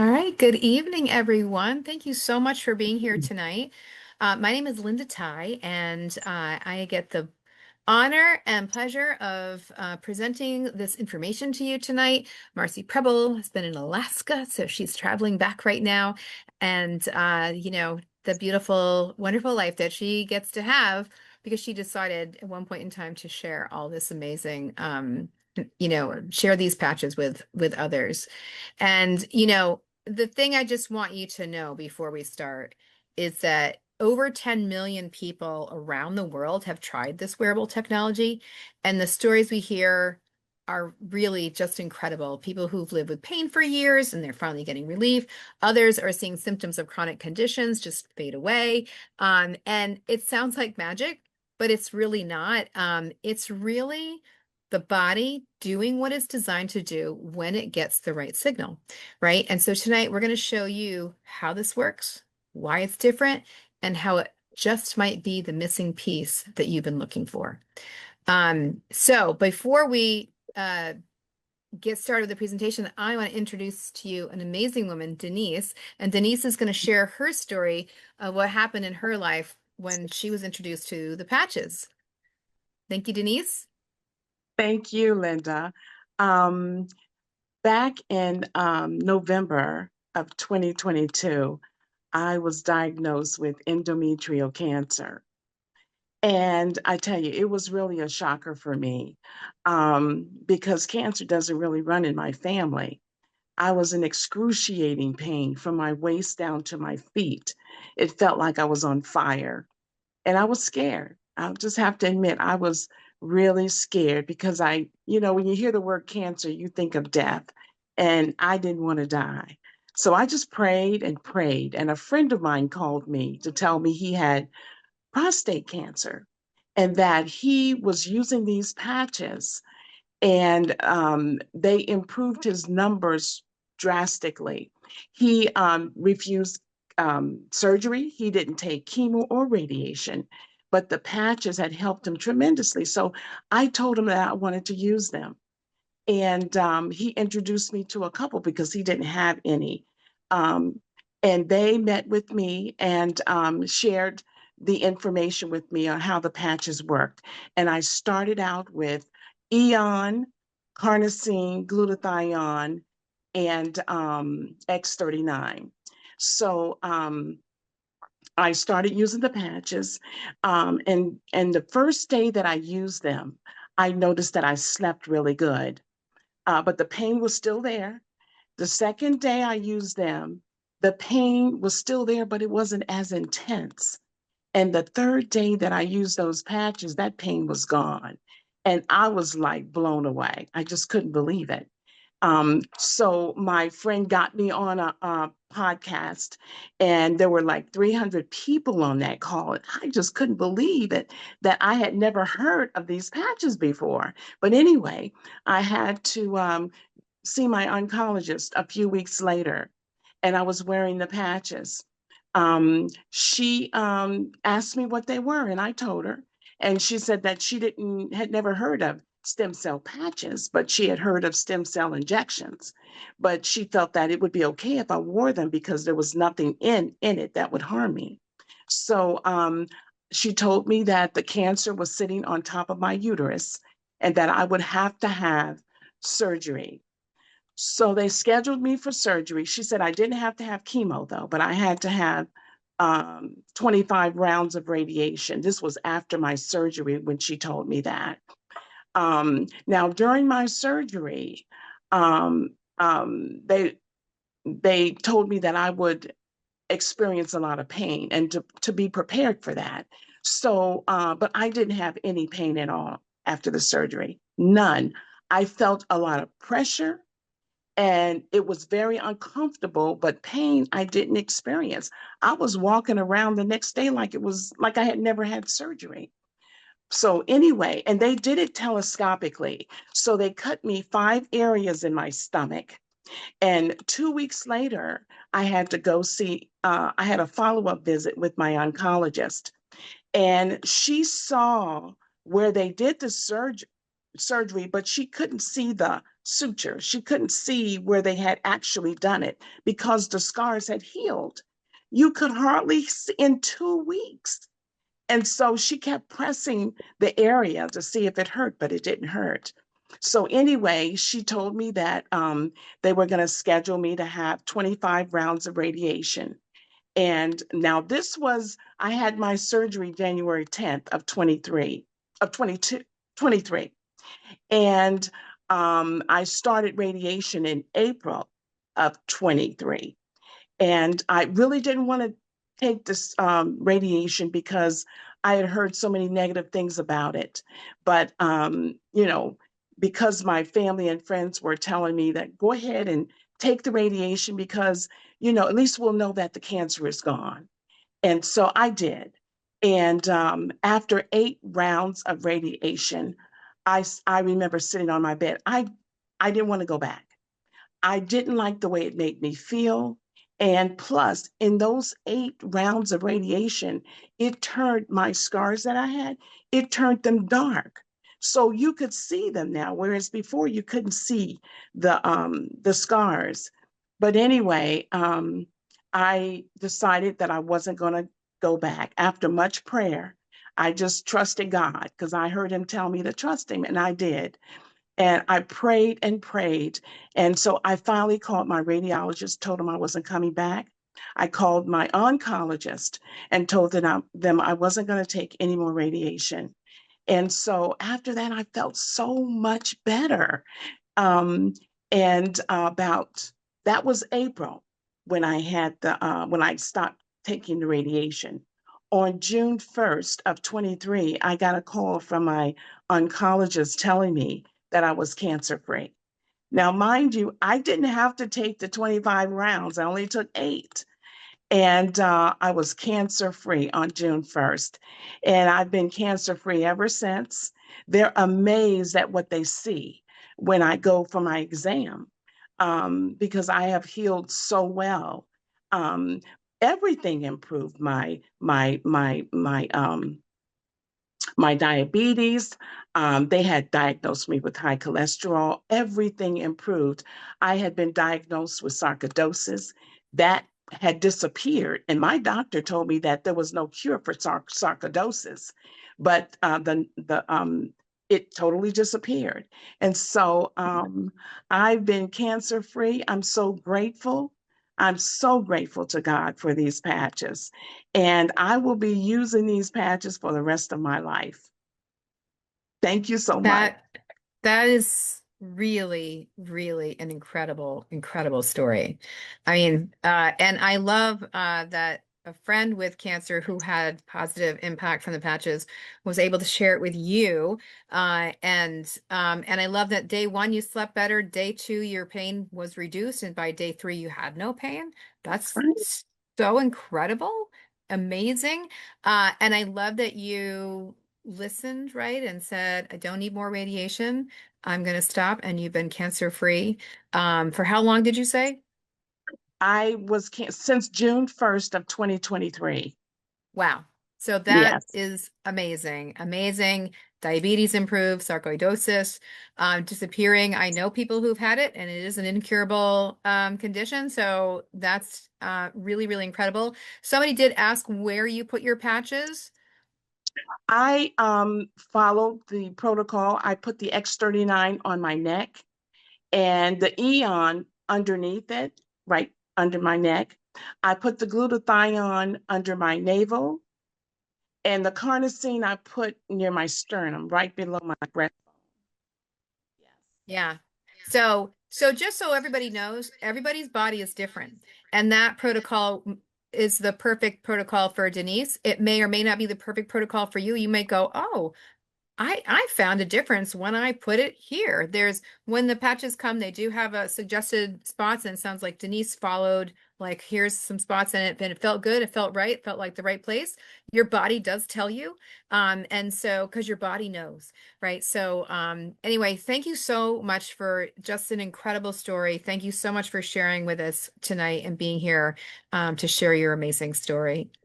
All right, good evening, everyone. Thank you so much for being here tonight. My name is Linda Ty, and I get the honor and pleasure of presenting this information to you tonight. Marcy Preble has been in Alaska, so she's traveling back right now. And, the beautiful, wonderful life that she gets to have because she decided at one point in time to share all this amazing, share these patches with others. And, the thing I just want you to know before we start is that over 10 million people around the world have tried this wearable technology, and the stories we hear are really just incredible. People who've lived with pain for years and they're finally getting relief. Others are seeing symptoms of chronic conditions just fade away. And it sounds like magic, but it's really not. It's really the body doing what it's designed to do when it gets the right signal, right? And so tonight we're going to show you how this works, why it's different, and how it just might be the missing piece that you've been looking for. So before we get started with the presentation, I want to introduce to you an amazing woman, Denise. And Denise is going to share her story of what happened in her life when she was introduced to the patches. Thank you, Denise. Thank you, Linda. Um, Back in November of 2022, I was diagnosed with endometrial cancer. And I tell you, it was really a shocker for me because cancer doesn't really run in my family. I was in excruciating pain from my waist down to my feet. It felt like I was on fire. And I was scared. I'll just have to admit, I was really scared because when you hear the word cancer, you think of death, and I didn't want to die. So I just prayed and prayed. And a friend of mine called me to tell me he had prostate cancer and that he was using these patches and they improved his numbers drastically. He refused surgery. He didn't take chemo or radiation, but the patches had helped him tremendously. So I told him that I wanted to use them. And he introduced me to a couple because he didn't have any. Um, and they met with me and shared the information with me on how the patches worked. And I started out with Eon, carnosine, glutathione, and X39. So I started using the patches, and the first day that I used them, I noticed that I slept really good, but the pain was still there. The second day I used them, the pain was still there, but it wasn't as intense. And the third day that I used those patches, that pain was gone. And I was like blown away. I just couldn't believe it. So my friend got me on a podcast, and there were like 300 people on that call. And I just couldn't believe it that I had never heard of these patches before. But anyway, I had to see my oncologist a few weeks later, and I was wearing the patches. She asked me what they were, and I told her, and she said that she didn't had never heard of stem cell patches, but she had heard of stem cell injections. But she felt that it would be okay if I wore them because there was nothing in it that would harm me. So she told me that the cancer was sitting on top of my uterus and that I would have to have surgery. So they scheduled me for surgery. She said I didn't have to have chemo though, but I had to have 25 rounds of radiation. This was after my surgery when she told me that. Now during my surgery, um, they told me that I would experience a lot of pain and to be prepared for that. So, but I didn't have any pain at all after the surgery, none. I felt a lot of pressure and it was very uncomfortable, but pain I didn't experience. I was walking around the next day like it was like I had never had surgery. So anyway, and they did it telescopically. So they cut me 5 areas in my stomach. And 2 weeks later, I had to go see, I had a follow-up visit with my oncologist. And she saw where they did the surgery. surgery, but she couldn't see the suture. She couldn't see where they had actually done it because the scars had healed. You could hardly see in 2 weeks. And so she kept pressing the area to see if it hurt, but it didn't hurt. So anyway, she told me that they were going to schedule me to have 25 rounds of radiation. And now this was, I had my surgery January 10th of 23, of 22, 23. And I started radiation in April of 23. And I really didn't want to take this radiation because I had heard so many negative things about it. But, because my family and friends were telling me that go ahead and take the radiation because, at least we'll know that the cancer is gone. And so I did. And after 8 rounds of radiation, I remember sitting on my bed. I didn't want to go back. I didn't like the way it made me feel. And plus, in those 8 rounds of radiation, it turned my scars that I had, it turned them dark. So you could see them now, whereas before you couldn't see the scars. But anyway, I decided that I wasn't going to go back. After much prayer, I just trusted God because I heard him tell me to trust him, and I did. And I prayed and prayed. And so I finally called my radiologist, told him I wasn't coming back. I called my oncologist and told them I wasn't going to take any more radiation. And so after that, I felt so much better. Um, and about that was April when when I stopped taking the radiation. On June 1st of 23, I got a call from my oncologist telling me that I was cancer free. Now, mind you, I didn't have to take the 25 rounds. I only took 8. And I was cancer free on June 1st. And I've been cancer free ever since. They're amazed at what they see when I go for my exam because I have healed so well. Um, Everything improved my diabetes. They had diagnosed me with high cholesterol. Everything improved. I had been diagnosed with sarcoidosis. That had disappeared. And my doctor told me that there was no cure for sarcoidosis, but it totally disappeared. And so I've been cancer free. I'm so grateful. I'm so grateful to God for these patches. And I will be using these patches for the rest of my life. Thank you so much. That that is really, really an incredible, incredible story. I mean, and I love that a friend with cancer who had positive impact from the patches was able to share it with you. And I love that day one you slept better, day two your pain was reduced, and by day three you had no pain. That's Right. so incredible, amazing. And I love that you listened, right, and said, I don't need more radiation. I'm going to stop. And you've been cancer free. For how long did you say? I was since June 1st of 2023. Wow. So that Yes. is amazing. Amazing. Diabetes improved, sarcoidosis disappearing. I know people who've had it, and it is an incurable condition. So that's really, really incredible. Somebody did ask where you put your patches. I followed the protocol. I put the X39 on my neck and the Eon underneath it, right under my neck. I put the glutathione under my navel, and the carnosine I put near my sternum, right below my breastbone. Yes. Yeah. So just so everybody knows, everybody's body is different. And that protocol is the perfect protocol for Denise. It may or may not be the perfect protocol for you. You may go, oh, I found a difference when I put it here. There's when the patches come, they do have a suggested spots, and it sounds like Denise followed like here's some spots in it, and it felt good, it felt right, it felt like the right place. Your body does tell you. And so because your body knows, right? So anyway, thank you so much for just an incredible story. Thank you so much for sharing with us tonight and being here to share your amazing story.